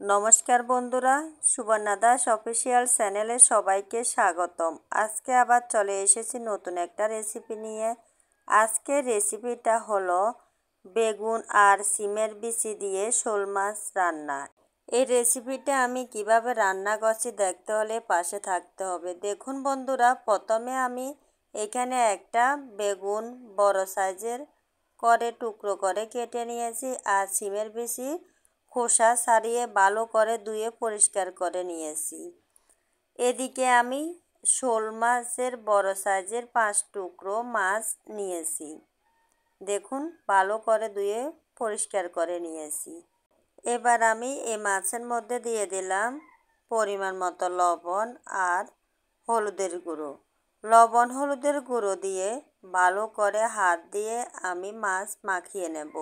নমস্কার বন্ধুরা, সুবর্ণা দাস অফিসিয়াল চ্যানেলে সবাইকে স্বাগতম। আজকে আবার চলে এসেছি নতুন একটা রেসিপি নিয়ে। আজকের রেসিপিটা হলো বেগুন আর সিমের বিচি দিয়ে শোল মাছ রান্না। এই রেসিপিটা আমি কিভাবে রান্না করছি দেখতে হলে পাশে থাকতে হবে। দেখুন বন্ধুরা, প্রথমে আমি এখানে একটা বেগুন বড় সাইজের করে টুকরো করে কেটে নিয়েছি আর সিমের বিচি খোসা ছাড়িয়ে ভালো করে ধুয়ে পরিষ্কার করে নিয়েছি। এদিকে আমি শোল মাছের বড় সাইজের 5 টুকরো মাছ নিয়েছি। দেখুন, ভালো করে ধুয়ে পরিষ্কার করে নিয়েছি। এবার আমি এই মাছের মধ্যে দিয়ে দিলাম পরিমাণ মতো লবণ আর হলুদের গুঁড়ো। লবণ হলুদের গুঁড়ো দিয়ে ভালো করে হাত দিয়ে আমি মাছ মাখিয়ে নেব,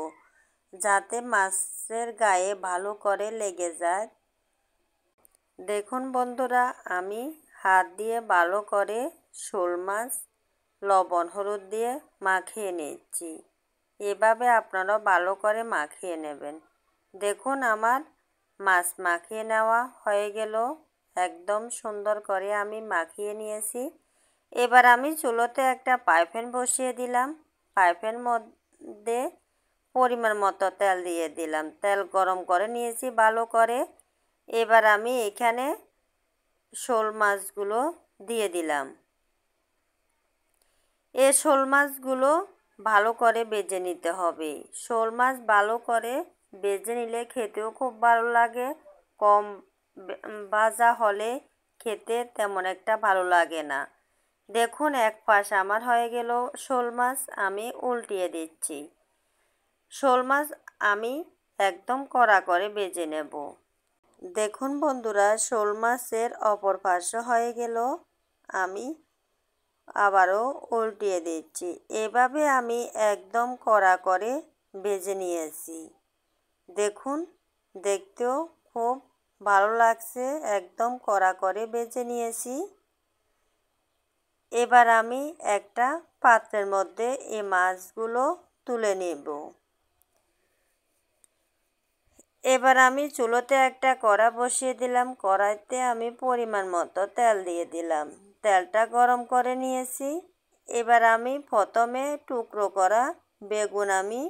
যাতে মাছের গায়ে ভালো করে লেগে যায়। দেখুন বন্ধুরা, আমি হাত দিয়ে ভালো করে শোল মাছ লবণ হলুদ দিয়ে মাখিয়ে নিচ্ছি। এভাবে আপনারাও ভালো করে মাখিয়ে নেবেন। দেখুন, আমার মাছ মাখিয়ে নেওয়া হয়ে গেল। একদম সুন্দর করে আমি মাখিয়ে নিয়েছি। এবার আমি চুলোতে একটা ফ্রাই বসিয়ে দিলাম। ফ্রাই মধ্যে পরিমাণ মতো তেল দিয়ে দিলাম। তেল গরম করে নিয়েছি ভালো করে। এবার আমি এখানে শোল মাছগুলো দিয়ে দিলাম। এই শোল মাছগুলো ভালো করে ভেজে নিতে হবে। শোল মাছ ভালো করে ভেজে নিলে খেতেও খুব ভালো লাগে। কম ভাজা হলে খেতে তেমন একটা ভালো লাগে না। দেখুন, এক পাশ আমার হয়ে গেল শোল মাছ, আমি উল্টিয়ে দিচ্ছি। শোল মাছ আমি একদম কড়া করে ভেজে নেব। দেখুন বন্ধুরা, শোল মাছের অপর পাশে হয়ে গেল, আমি আবারও উল্টিয়ে দিচ্ছি। এভাবে আমি একদম কড়া করে ভেজে নিয়েছি। দেখুন, দেখতেও খুব ভালো লাগছে। একদম কড়া করে ভেজে নিয়েছি। এবার আমি একটা পাত্রের মধ্যে এই মাছগুলো তুলে নেব। এবার আমি চুলোতে একটা কড়া বসিয়ে দিলাম। কড়াইতে আমি পরিমাণ মতো তেল দিয়ে দিলাম। তেলটা গরম করে নিয়েছি। এবার আমি প্রথমে টুকরো করা বেগুন আমি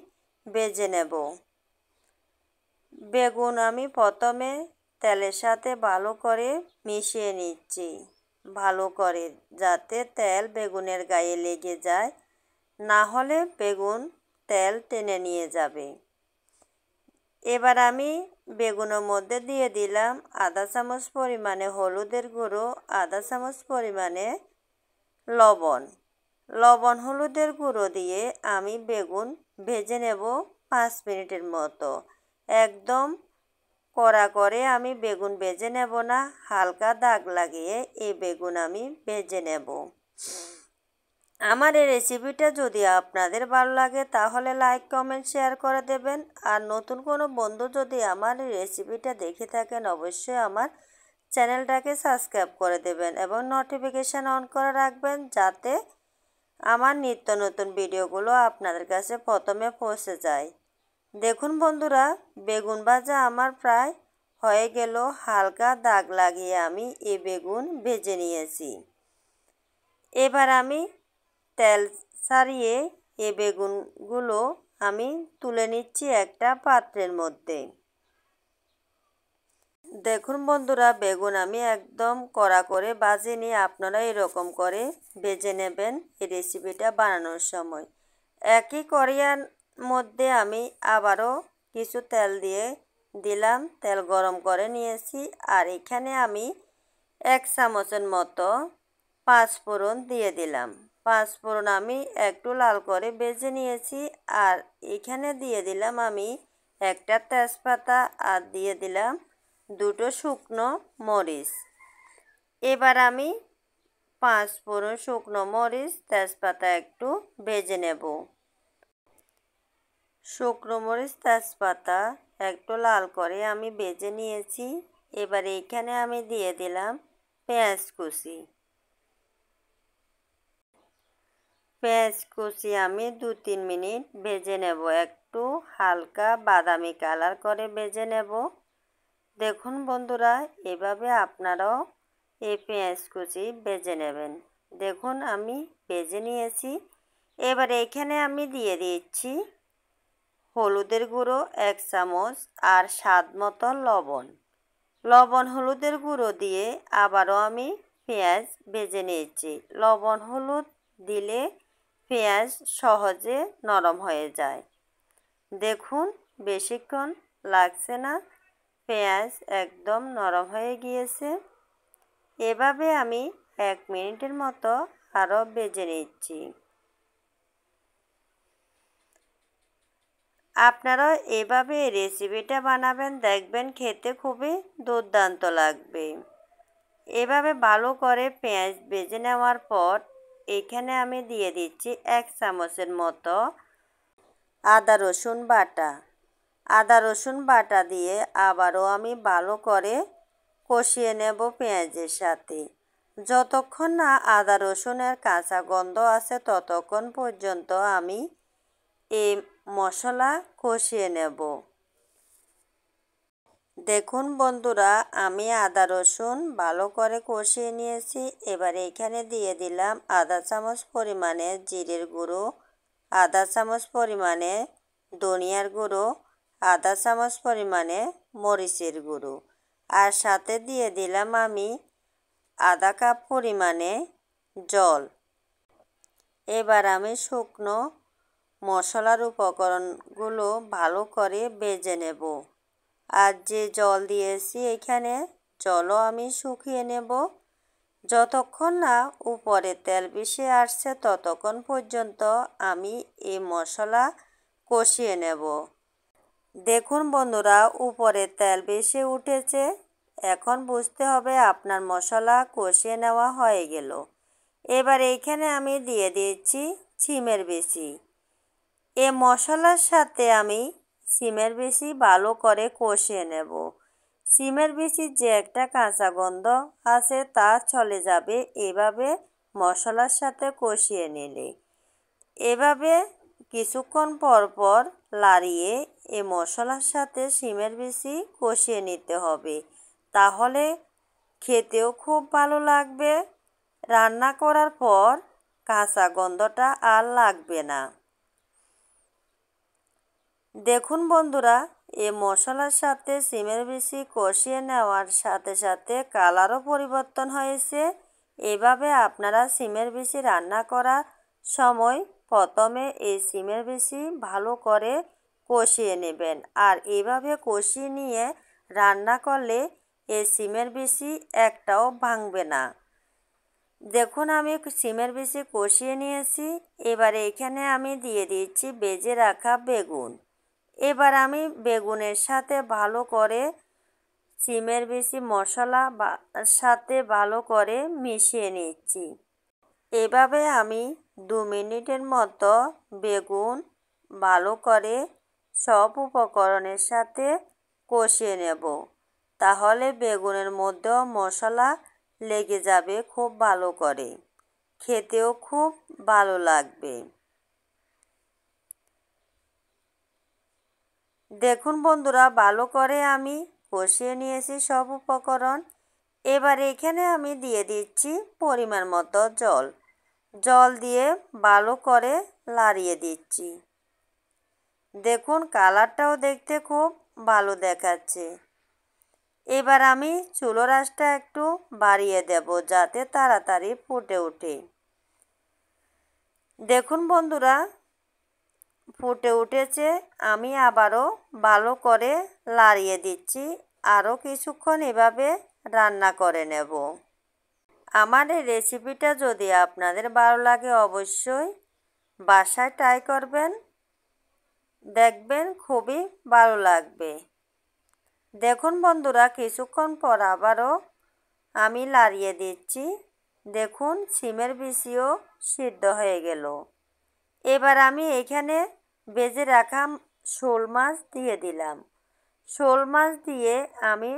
ভেজে নেব। বেগুন আমি প্রথমে তেলের সাথে ভালো করে মিশিয়ে নিচ্ছি, ভালো করে, যাতে তেল বেগুনের গায়ে লেগে যায়, না হলে বেগুন তেল টেনে নিয়ে যাবে। এবার আমি বেগুনের মধ্যে দিয়ে দিলাম আধা চামচ পরিমাণে হলুদের গুঁড়ো, আধা চামচ পরিমাণে লবণ। লবণ হলুদের গুঁড়ো দিয়ে আমি বেগুন ভেজে নেব 5 মিনিটের মতো। একদম কড়া করে আমি বেগুন ভেজে নেব না, হালকা দাগ লাগিয়ে এই বেগুন আমি ভেজে নেব। আমার এই রেসিপিটা যদি আপনাদের ভালো লাগে তাহলে লাইক কমেন্ট শেয়ার করে দেবেন। আর নতুন কোনো বন্ধু যদি আমার এই রেসিপিটা দেখে থাকেন, অবশ্যই আমার চ্যানেলটাকে সাবস্ক্রাইব করে দেবেন এবং নোটিফিকেশান অন করে রাখবেন, যাতে আমার নিত্য নতুন ভিডিওগুলো আপনাদের কাছে প্রথমে পৌঁছে যায়। দেখুন বন্ধুরা, বেগুন ভাজা আমার প্রায় হয়ে গেল। হালকা দাগ লাগিয়ে আমি এই বেগুন ভেজে নিয়েছি। এবার আমি তেল ছাড়িয়ে এই বেগুনগুলো আমি তুলে নিচ্ছি একটা পাত্রের মধ্যে। দেখুন বন্ধুরা, বেগুন আমি একদম কড়া করে ভাজিনি। আপনারা এরকম করে ভেজে নেবেন এই রেসিপিটা বানানোর সময়। একই কড়াইয়ের মধ্যে আমি আবারও কিছু তেল দিয়ে দিলাম। তেল গরম করে নিয়েছি আর এখানে আমি 1 চামচের মতো 5 ফোড়ন দিয়ে দিলাম। 5 ফোড়ন আমি একটু লাল করে ভেজে নিয়েছি। আর এখানে দিয়ে দিলাম আমি একটা তেজপাতা আর দিয়ে দিলাম 2টো শুকনো মরিচ। এবার আমি 5 ফোড়ন, শুকনো মরিচ, তেজপাতা একটু ভেজে নেব। শুকনো মরিচ তেজপাতা একটু লাল করে আমি ভেজে নিয়েছি। এবার এখানে আমি দিয়ে দিলাম পেঁয়াজ কুচি। পেঁয়াজ কুচি আমি 2-3 মিনিট ভেজে নেব, একটু হালকা বাদামি কালার করে ভেজে নেব। দেখুন বন্ধুরা, এভাবে আপনারাও এই পেঁয়াজ কুচি ভেজে নেবেন। দেখুন আমি ভেজে নিয়েছি। এবার এখানে আমি দিয়ে দিচ্ছি হলুদের গুঁড়ো 1 চামচ আর স্বাদ মতো লবণ হলুদের গুঁড়ো দিয়ে আবারও আমি পেঁয়াজ ভেজে নিয়েছি। লবণ হলুদ দিলে পেঁয়াজ সহজে নরম হয়ে যায়। দেখুন বেশিক্ষণ লাগছে না, পেঁয়াজ একদম নরম হয়ে গিয়েছে। এভাবে আমি 1 মিনিটের মতো আরও ভেজে নিচ্ছি। আপনারা এভাবে রেসিপিটা বানাবেন, দেখবেন খেতে খুবই দুর্দান্ত লাগবে। এভাবে ভালো করে পেঁয়াজ ভেজে নেওয়ার পর এখানে আমি দিয়ে দিচ্ছি 1 চামচের মতো আদা রসুন বাটা দিয়ে আবারও আমি ভালো করে কষিয়ে নেব পেঁয়াজের সাথে। যতক্ষণ না আদা রসুনের কাঁচা গন্ধ আছে ততক্ষণ পর্যন্ত আমি এই মশলা কষিয়ে নেব। দেখুন বন্ধুরা, আমি আদা রসুন ভালো করে কষিয়ে নিয়েছি। এবার এখানে দিয়ে দিলাম আধা চামচ পরিমাণে জিরের গুঁড়ো, আধা চামচ পরিমাণে ধনিয়ার গুঁড়ো, আধা চামচ পরিমাণে মরিচের গুঁড়ো, আর সাথে দিয়ে দিলাম আমি আধা কাপ পরিমাণে জল। এবার আমি শুকনো মশলার উপকরণগুলো ভালো করে ভেজে নেব। আর যে জল দিয়েছি এখানে জলও আমি শুকিয়ে নেব। যতক্ষণ না উপরে তেল ভেসে আসছে ততক্ষণ পর্যন্ত আমি এই মশলা কষিয়ে নেব। দেখুন বন্ধুরা, উপরে তেল ভেসে উঠেছে। এখন বুঝতে হবে আপনার মশলা কষিয়ে নেওয়া হয়ে গেল। এবার এইখানে আমি দিয়ে দিচ্ছি সিমের বিচি। এই মশলার সাথে আমি সিমের বিচি ভালো করে কষিয়ে নেব। সিমের বিচির যে একটা কাঁচা গন্ধ আছে তা চলে যাবে এভাবে মশলার সাথে কষিয়ে নিলে। এভাবে কিছুক্ষণ পর পর লাড়িয়ে এই মশলার সাথে সিমের বিচি কষিয়ে নিতে হবে, তাহলে খেতেও খুব ভালো লাগবে। রান্না করার পর কাঁচা গন্ধটা আর লাগবে না। দেখুন বন্ধুরা, এই মশলার সাথে সিমের বিচি কষিয়ে নেওয়ার সাথে সাথে কালারও পরিবর্তন হয়েছে। এভাবে আপনারা সিমের বিচি রান্না করার সময় প্রথমে এই সিমের বিচি ভালো করে কষিয়ে নেবেন। আর এভাবে কষিয়ে নিয়ে রান্না করলে এই সিমের বিচি একটাও ভাঙবে না। দেখুন আমি সিমের বিচি কষিয়ে নিয়েছি। এবার এখানে আমি দিয়ে দিচ্ছি ভেজে রাখা বেগুন। এবার আমি বেগুনের সাথে ভালো করে সিমের বিচি মশলা সাথে ভালো করে মিশিয়ে নিচ্ছি। এভাবে আমি 2 মিনিটের মতো বেগুন ভালো করে সব উপকরণের সাথে কষিয়ে নেব, তাহলে বেগুনের মধ্যেও মশলা লেগে যাবে খুব ভালো করে, খেতেও খুব ভালো লাগবে। দেখুন বন্ধুরা, ভালো করে আমি কষিয়ে নিয়েছি সব উপকরণ। এবার এখানে আমি দিয়ে দিচ্ছি পরিমাণ মতো জল দিয়ে ভালো করে লাড়িয়ে দিচ্ছি। দেখুন কালারটাও দেখতে খুব ভালো দেখাচ্ছে। এবার আমি চুলোর আঁচটা একটু বাড়িয়ে দেব যাতে তাড়াতাড়ি ফুটে ওঠে। দেখুন বন্ধুরা, ফুটে উঠেছে। আমি আবারও ভালো করে লাড়িয়ে দিচ্ছি। আরও কিছুক্ষণ এভাবে রান্না করে নেব। আমার এই রেসিপিটা যদি আপনাদের ভালো লাগে অবশ্যই বাসায় ট্রাই করবেন, দেখবেন খুবই ভালো লাগবে। দেখুন বন্ধুরা, কিছুক্ষণ পর আবারও আমি লাড়িয়ে দিচ্ছি। দেখুন সিমের বিচিও সিদ্ধ হয়ে গেল। এবার আমি এখানে ভেজে রাখা শোল মাছ দিয়ে দিলাম। শোল মাছ দিয়ে আমি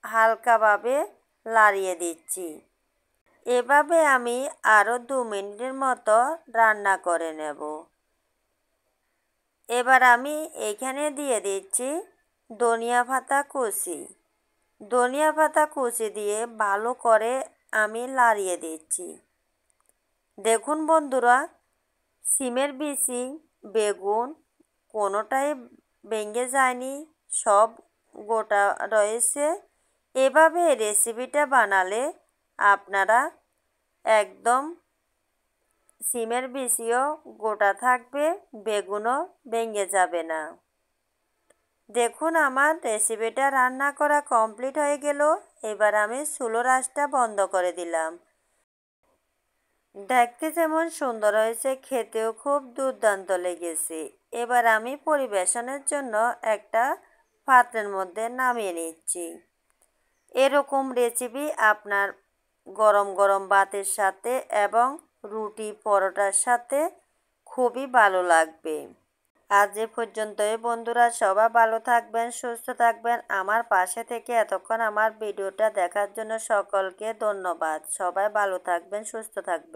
হালকাভাবে লাড়িয়ে দিচ্ছি। এভাবে আমি আরও 2 মিনিটের মতো রান্না করে নেব। এবার আমি এখানে দিয়ে দিচ্ছি ধনিয়া পাতা কুচি। ধনিয়া পাতা কুচি দিয়ে ভালো করে আমি নাড়িয়ে দিচ্ছি। দেখুন বন্ধুরা, সিমের বিচি, বেগুন কোনোটাই ভেঙে যায়নি, সব গোটা রয়েছে। এভাবে রেসিপিটা বানালে আপনারা একদম সিমের বিচিও গোটা থাকবে, বেগুনও ভেঙে যাবে না। দেখুন আমার রেসিপিটা রান্না করা কমপ্লিট হয়ে গেল। এবার আমি চুলোর আঁচটা বন্ধ করে দিলাম। দেখতে যেমন সুন্দর হয়েছে, খেতেও খুব দুর্দান্ত লেগেছে। এবার আমি পরিবেশনের জন্য একটা পাত্রের মধ্যে নামিয়ে নিচ্ছি। এরকম রেসিপি আপনার গরম গরম ভাতের সাথে এবং রুটি পরোটার সাথে খুবই ভালো লাগবে। আজ এ পর্যন্তই বন্ধুরা, সবাই ভালো থাকবেন, সুস্থ থাকবেন। আমার পাশে থেকে এতক্ষণ আমার ভিডিওটা দেখার জন্য সকলকে ধন্যবাদ। সবাই ভালো থাকবেন, সুস্থ থাকবেন।